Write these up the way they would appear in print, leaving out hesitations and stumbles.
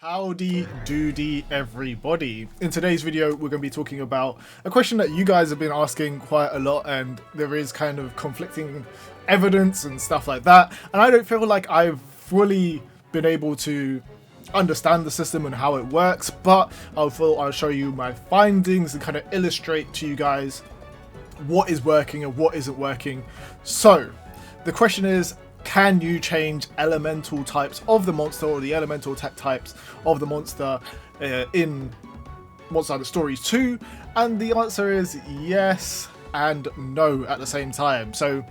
Howdy doody everybody. In today's video we're going to be talking about a question that you guys have been asking quite a lot, and there is kind of conflicting evidence and stuff like that, and I don't feel like I've fully been able to understand the system and how it works, but I thought I'll show you my findings and kind of illustrate to you guys what is working and what isn't working. So the question is, can you change elemental types of the monster or the elemental attack types of the monster in Monster Hunter Stories 2? And the answer is yes and no at the same time. So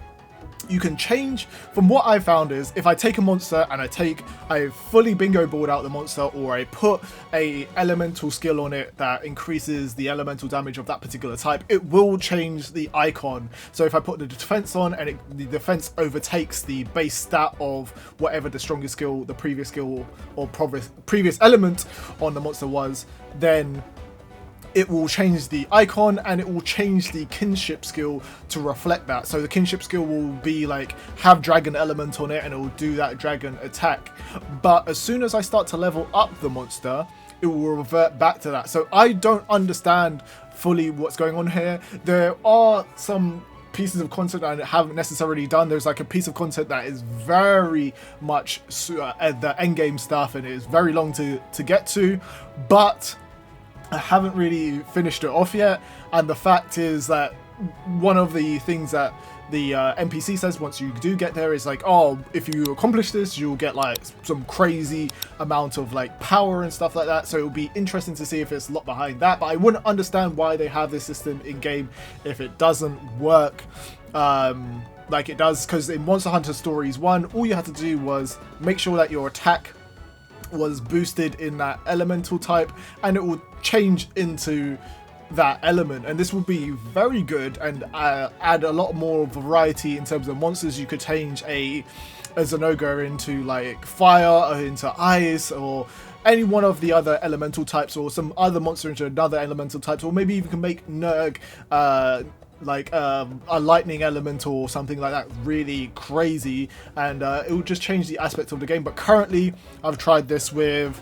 you can change, from what I found is, if I take a monster and I fully bingo board out the monster, or I put a elemental skill on it that increases the elemental damage of that particular type, it will change the icon. So if I put the defense on and the defense overtakes the base stat of whatever the strongest skill, the previous skill or previous element on the monster was, then it will change the icon and it will change the kinship skill to reflect that. So the kinship skill will be like, have dragon element on it, and it will do that dragon attack. But as soon as I start to level up the monster, it will revert back to that. So I don't understand fully what's going on here. There are some pieces of content that I haven't necessarily done. There's like a piece of content that is very much the endgame stuff, and it is very long to get to, but I haven't really finished it off yet. And the fact is that one of the things that the NPC says once you do get there is like, oh, if you accomplish this, you'll get like some crazy amount of like power and stuff like that. So it'll be interesting to see if it's a lot behind that, but I wouldn't understand why they have this system in game if it doesn't work like it does. Because in Monster Hunter Stories 1, all you had to do was make sure that your attack was boosted in that elemental type, and it will change into that element, and this will be very good and add a lot more variety in terms of monsters. You could change a Zenoga into like fire, or into ice, or any one of the other elemental types, or some other monster into another elemental types, or maybe even can make Nerg like a lightning element or something like that, really crazy, and it will just change the aspect of the game. But currently I've tried this with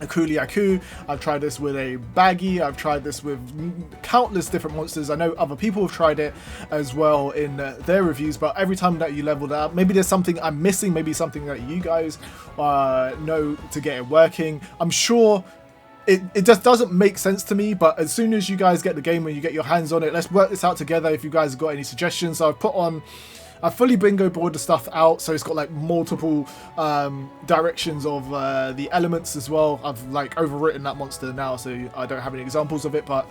a Kuliaku, I've tried this with a Baggy, I've tried this with countless different monsters. I know other people have tried it as well in their reviews, but every time that you level that up, maybe there's something I'm missing, maybe something that you guys know to get it working. I'm sure it just doesn't make sense to me, but as soon as you guys get the game and you get your hands on it, let's work this out together. If you guys have got any suggestions, so I've fully bingo board the stuff out, so it's got like multiple directions of the elements as well. I've like overwritten that monster now, so I don't have any examples of it, but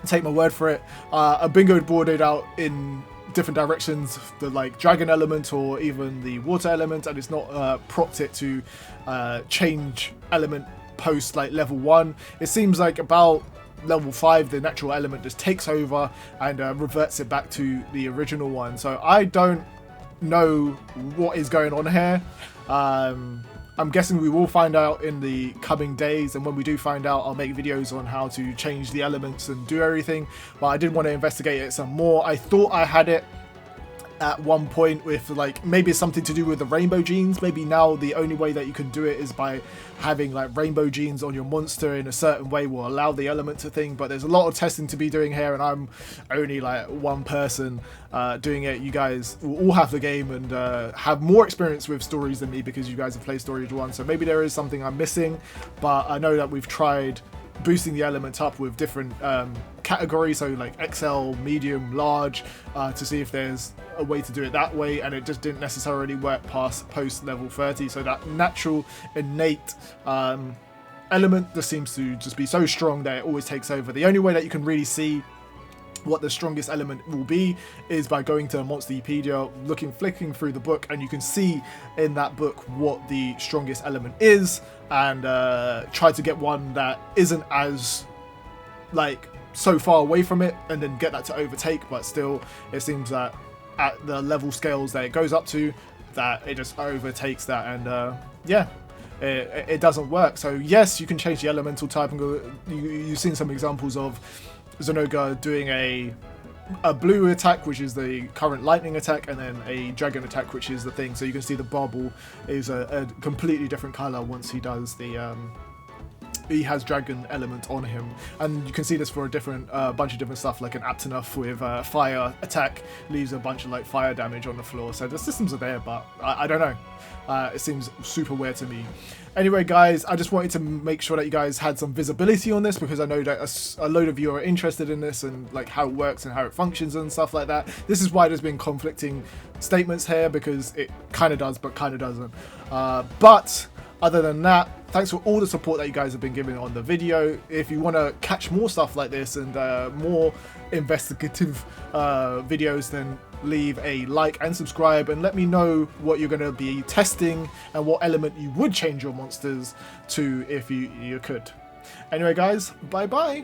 take my word for it. I bingo boarded out in different directions, the like dragon element or even the water element, and it's not propped it to change element post like level 1. It seems like about level 5 the natural element just takes over and reverts it back to the original one. So I don't know what is going on here. I'm guessing we will find out in the coming days, and when we do find out, I'll make videos on how to change the elements and do everything. But I did want to investigate it some more. I thought I had it at one point with like, maybe it's something to do with the rainbow genes. Maybe now the only way that you can do it is by having like rainbow genes on your monster in a certain way will allow the element to thing. But there's a lot of testing to be doing here, and I'm only like one person doing it. You guys will all have the game and have more experience with stories than me, because you guys have played Stories 1. So maybe there is something I'm missing, but I know that we've tried boosting the element up with different categories, so like XL, medium, large, to see if there's a way to do it that way, and it just didn't necessarily work past post level 30. So that natural innate element just seems to just be so strong that it always takes over. The only way that you can really see what the strongest element will be is by going to Monstiepedia, flicking through the book, and you can see in that book what the strongest element is, and try to get one that isn't as like so far away from it, and then get that to overtake. But still, it seems that at the level scales that it goes up to, that it just overtakes that, and yeah, it doesn't work. So yes, you can change the elemental type, and go. You've seen some examples of Zenoga doing a a blue attack, which is the current lightning attack, and then a dragon attack, which is the thing. So you can see the bubble is a completely different color once he does the he has dragon element on him, and you can see this for a different bunch of different stuff, like an Aptonuff with fire attack leaves a bunch of like fire damage on the floor. So the systems are there, but I don't know. It seems super weird to me. Anyway, guys, I just wanted to make sure that you guys had some visibility on this, because I know that a load of you are interested in this and like how it works and how it functions and stuff like that. This is why there's been conflicting statements here, because it kind of does but kind of doesn't. But other than that, thanks for all the support that you guys have been giving on the video. If you want to catch more stuff like this and more investigative videos, then leave a like and subscribe, and let me know what you're going to be testing and what element you would change your monsters to if you could. Anyway, guys, bye bye.